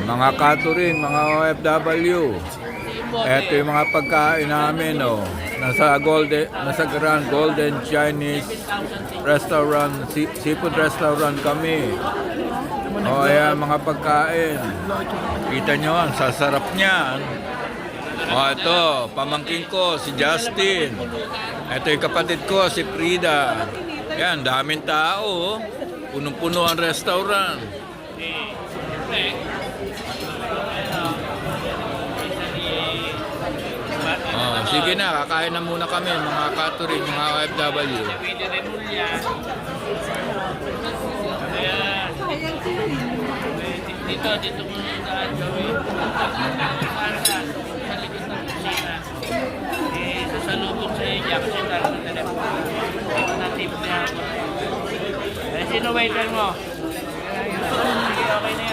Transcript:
Mga catering, mga OFW. Ito yung mga pagkain namin, oh. Nasa Grand Golden Chinese Restaurant, seafood restaurant kami. Oh, ayan, mga pagkain. Kita nyo, ang sasarap niyan. Oh, ito, pamangkin ko, si Justin. Ito yung kapatid ko, si Frida. Yan, daming tao, oh. Punong-puno ang restaurant. Oh, sige na, kakain na muna kami, mga catering, mga OFW. Dito muna daan gawin. Sa likod ng kusina. Sasalubong sa iya kasi talang ng telepono. Dito na tip niya. Sino waiter mo? Sige, okay na yan.